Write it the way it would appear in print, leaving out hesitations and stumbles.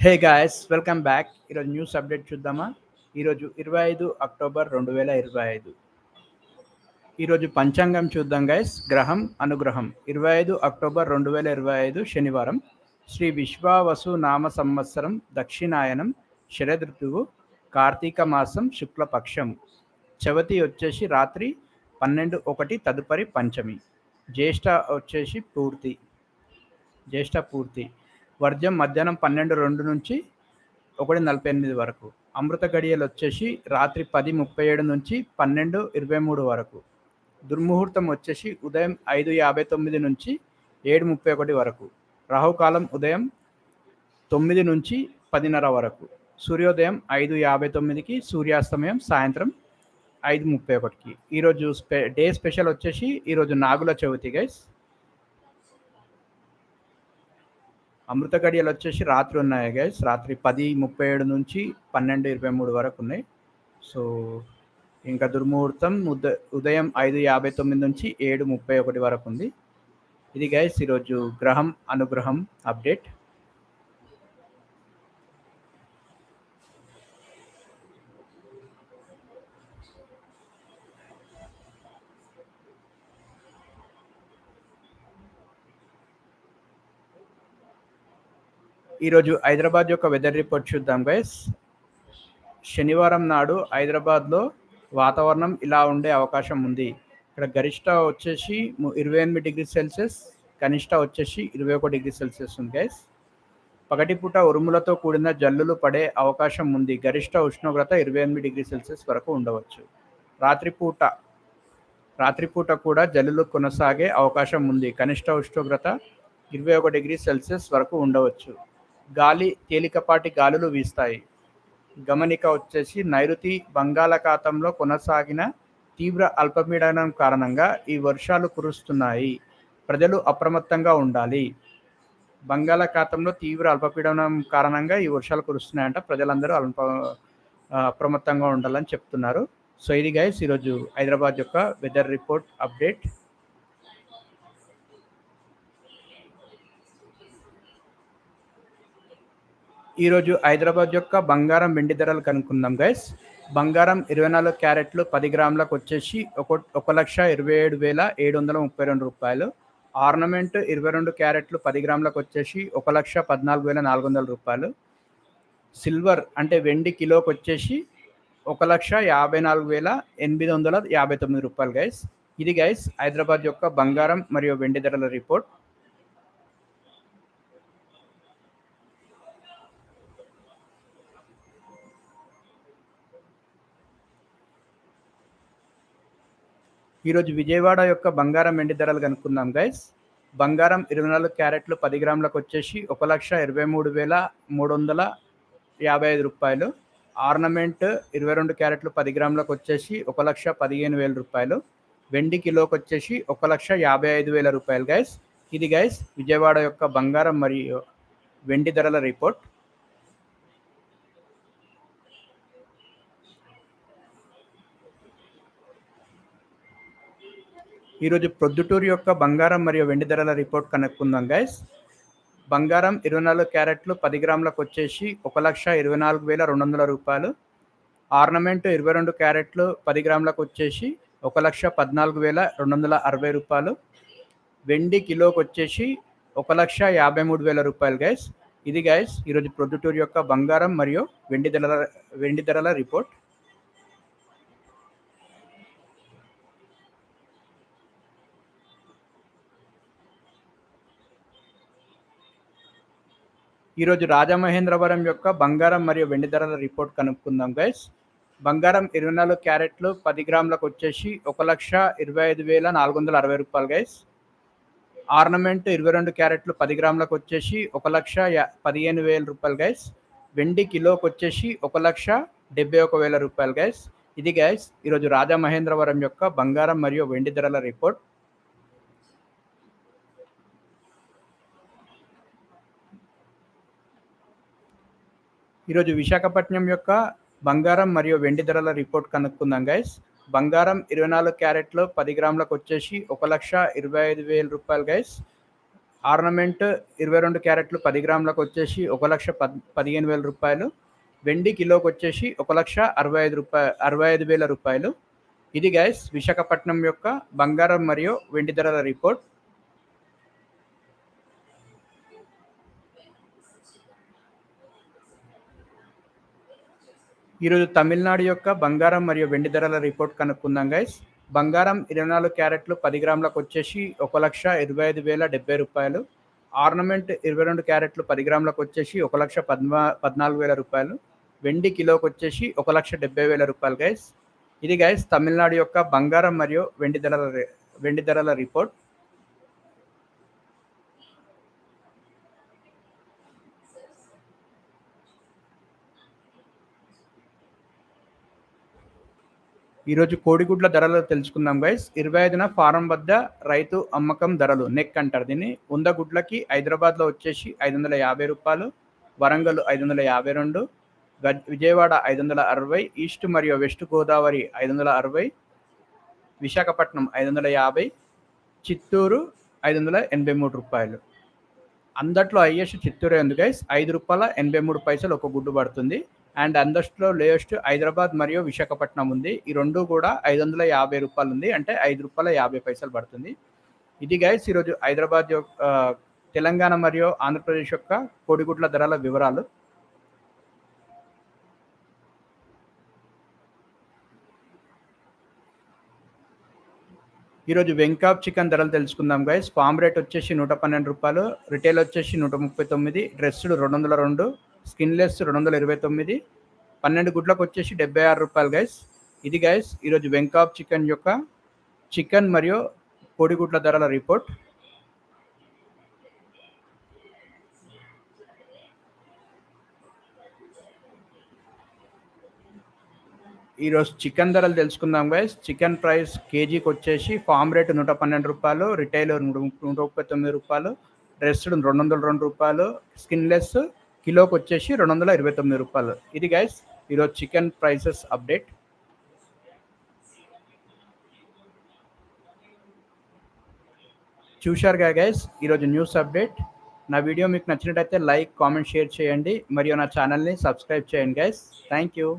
Hey guys, welcome back. ఈరోజు news update చూద్దామా? ఈరోజు 25 అక్టోబర్ 2025. ఈరోజు పంచాంగం చూద్దాం గైస్. గ్రహం అనుగ్రహం 25 అక్టోబర్ 2025 శనివారం. శ్రీ విశ్వావసు నామ సంవత్సరం దక్షిణాయనం, శరదృతువు, కార్తీక మాసం, శుక్లపక్షం. చవతి వచ్చేసి రాత్రి 12:01 తదుపరి పంచమి. జ్యేష్ఠ వచ్చేసి జ్యేష్ఠ పూర్తి. వర్జం మధ్యాహ్నం 12:02 నుంచి 1:48 వరకు. అమృత గడియలు వచ్చేసి రాత్రి 10:37 నుంచి 12:23 వరకు. దుర్ముహూర్తం వచ్చేసి ఉదయం 5:59 నుంచి 7:31 వరకు. రాహుకాలం ఉదయం 9 నుంచి 10:30 వరకు. సూర్యోదయం 5:59కి, సూర్యాస్తమయం సాయంత్రం 5:31కి. ఈరోజు డే స్పెషల్ వచ్చేసి ఈరోజు నాగుల చవితి గైస్. అమృత గడియలు వచ్చేసి రాత్రి ఉన్నాయి గైస్. రాత్రి 10:37 నుంచి 12:23 వరకు ఉన్నాయి. సో ఇంకా దుర్ముహూర్తం ఉదయం 5:59 నుంచి 7:31 వరకు ఉంది. ఇది గైస్ ఈరోజు గ్రహం అనుగ్రహం అప్డేట్. ఈరోజు హైదరాబాద్ యొక్క వెదర్ రిపోర్ట్ చూద్దాం గైస్. శనివారం నాడు హైదరాబాద్లో వాతావరణం ఇలా ఉండే అవకాశం ఉంది. ఇక్కడ గరిష్ట వచ్చేసి 28°C, కనిష్ట వచ్చేసి 21°C ఉంది గైస్. పగటిపూట ఉరుములతో కూడిన జల్లులు పడే అవకాశం ఉంది. గరిష్ట ఉష్ణోగ్రత 28°C వరకు ఉండవచ్చు. రాత్రిపూట కూడా జల్లులు కొనసాగే అవకాశం ఉంది. కనిష్ట ఉష్ణోగ్రత 21°C వరకు ఉండవచ్చు. గాలి తేలికపాటి గాలులు వీస్తాయి. గమనిక వచ్చేసి నైరుతి బంగాళాఖాతంలో కొనసాగిన తీవ్ర అల్పపీడనం కారణంగా ఈ వర్షాలు కురుస్తున్నాయి. ప్రజలు అప్రమత్తంగా ఉండాలి. బంగాళాఖాతంలో తీవ్ర అల్పపీడనం కారణంగా ఈ వర్షాలు కురుస్తున్నాయంట. ప్రజలందరూ అప్రమత్తంగా ఉండాలని చెప్తున్నారు. సో ఇది గైస్ ఈరోజు హైదరాబాద్ యొక్క వెదర్ రిపోర్ట్ అప్డేట్. ఈరోజు హైదరాబాద్ యొక్క బంగారం వెండి ధరలు కనుక్కుందాం గైస్. బంగారం 24 క్యారెట్లు 10 గ్రాములకు వచ్చేసి 1,27,732 రూపాయలు. ఆర్నమెంట్ 22 క్యారెట్లు 10 గ్రాములకు వచ్చేసి 1,14,400 రూపాయలు. సిల్వర్ అంటే వెండి కిలోకి వచ్చేసి 1,54,859 రూపాయలు గైస్. ఇది గైస్ హైదరాబాద్ యొక్క బంగారం మరియు వెండి ధరల రిపోర్ట్. ఈరోజు విజయవాడ యొక్క బంగారం వెండి ధరలు కనుక్కుందాం గైస్. బంగారం 24 క్యారెట్లు 10 గ్రాములకు వచ్చేసి 1,23,355 రూపాయలు. ఆర్నమెంట్ 22 క్యారెట్లు 10 గ్రాములకు వచ్చేసి 1,15,000 రూపాయలు. వెండి కిలోకి వచ్చేసి 1,55,000 రూపాయలు గైస్. ఇది గైస్ విజయవాడ యొక్క బంగారం మరియు వెండి ధరల రిపోర్ట్. ఈరోజు ప్రొద్దుటూరు యొక్క బంగారం మరియు వెండి ధరల రిపోర్ట్ కనుక్కుందాం గైస్. బంగారం 24 క్యారెట్లు 10 గ్రాములకు వచ్చేసి 1,24,200 రూపాయలు. ఆర్నమెంట్ 22 క్యారెట్లు 10 గ్రాములకు వచ్చేసి 1,14,260 రూపాయలు. వెండి కిలోకి వచ్చేసి 1,53,000 రూపాయలు గైస్. ఇది గైస్ ఈరోజు ప్రొద్దుటూరు యొక్క బంగారం మరియు వెండి ధరల రిపోర్ట్. ఈరోజు రాజమహేంద్రవరం యొక్క బంగారం మరియు వెండి ధరల రిపోర్ట్ కనుక్కుందాం గైస్. బంగారం 24 క్యారెట్లు 10 గ్రాములకు వచ్చేసి 1,25,460 రూపాయలు గైస్. ఆర్నమెంట్ 22 క్యారెట్లు 10 గ్రాములకు వచ్చేసి 1,15,000 రూపాయలు గైస్. వెండి కిలోకి వచ్చేసి 1,71,000 రూపాయలు గైస్. ఇది గైస్ ఈరోజు రాజమహేంద్రవరం యొక్క బంగారం మరియు వెండి ధరల రిపోర్ట్. ఈరోజు విశాఖపట్నం యొక్క బంగారం మరియు వెండి ధరల రిపోర్ట్ కనుక్కుందాం గైస్. బంగారం 24 క్యారెట్లు 10 గ్రాములకు వచ్చేసి 1,25,000 రూపాయలు గైస్. ఆర్నమెంట్ 22 క్యారెట్లు 10 గ్రాములకు వచ్చేసి 1,15,000 రూపాయలు. వెండి కిలోకి వచ్చేసి 1,65,000 రూపాయలు. ఇది గైస్ విశాఖపట్నం యొక్క బంగారం మరియు వెండి ధరల రిపోర్ట్. ఈరోజు తమిళనాడు యొక్క బంగారం మరియు వెండి ధరల రిపోర్ట్ కనుక్కుందాం గైస్. బంగారం 24 క్యారెట్లు 10 గ్రాములకు వచ్చేసి 1,25,070 రూపాయలు. ఆర్నమెంట్ 22 క్యారెట్లు 10 గ్రాములకు వచ్చేసి 1,14,000 రూపాయలు. వెండి కిలోకి వచ్చేసి 1,70,000 రూపాయలు గైస్. ఇది గైస్ తమిళనాడు యొక్క బంగారం మరియు వెండి ధరల రిపోర్ట్. ఈరోజు కోడిగుడ్ల ధరలు తెలుసుకుందాం గైస్. 25న ఫారం వద్ద రైతు అమ్మకం ధరలు నెక్ అంటారు దీన్ని. 100 గుడ్లకి హైదరాబాద్లో వచ్చేసి 550 రూపాయలు, వరంగల్ 552, విజయవాడ 560, ఈస్ట్ మరియు వెస్ట్ గోదావరి 560, విశాఖపట్నం 550, చిత్తూరు 583 రూపాయలు. అందట్లో హైయెస్ట్ చిత్తూరే ఉంది గైస్. ₹5.83 ఒక గుడ్డు పడుతుంది. అండ్ అందట్లో లోయెస్ట్ హైదరాబాద్ మరియు విశాఖపట్నం ఉంది. ఈ రెండు కూడా ₹550 ఉంది, అంటే ₹5.50 పడుతుంది. ఇది గైస్ ఈరోజు హైదరాబాద్ తెలంగాణ మరియు ఆంధ్రప్రదేశ్ యొక్క కోడిగుడ్ల ధరల వివరాలు. ఈరోజు వెంకాప్ చికెన్ ధరలు తెలుసుకుందాం గైస్. ఫామ్ రేట్ వచ్చేసి ₹112, రిటైల్ వచ్చేసి ₹139, డ్రెస్డ్ $202, స్కిన్లెస్ $229, 12 గుడ్లకు వచ్చేసి ₹76 గైస్. ఇది గైస్ ఈరోజు వెంకాప్ చికెన్ యొక్క చికెన్ మరియు కోడిగుడ్ల ధరల రిపోర్ట్. ఈరోజు చికెన్ ధరలు తెలుసుకుందాం గైస్. చికెన్ ప్రైస్ కేజీకి వచ్చేసి farm rate ₹112, retail ₹139, dressed ₹202, skinless కిలోకి వచ్చేసి ₹229. ఇది గైస్ ఈరోజు చికెన్ ప్రైసెస్ అప్డేట్. చూశారుగా గైస్ ఈరోజు న్యూస్ అప్డేట్. నా వీడియో మీకు నచ్చినట్టయితే లైక్, కామెంట్, షేర్ చేయండి మరియు నా ఛానల్ని సబ్స్క్రైబ్ చేయండి గైస్. Thank you.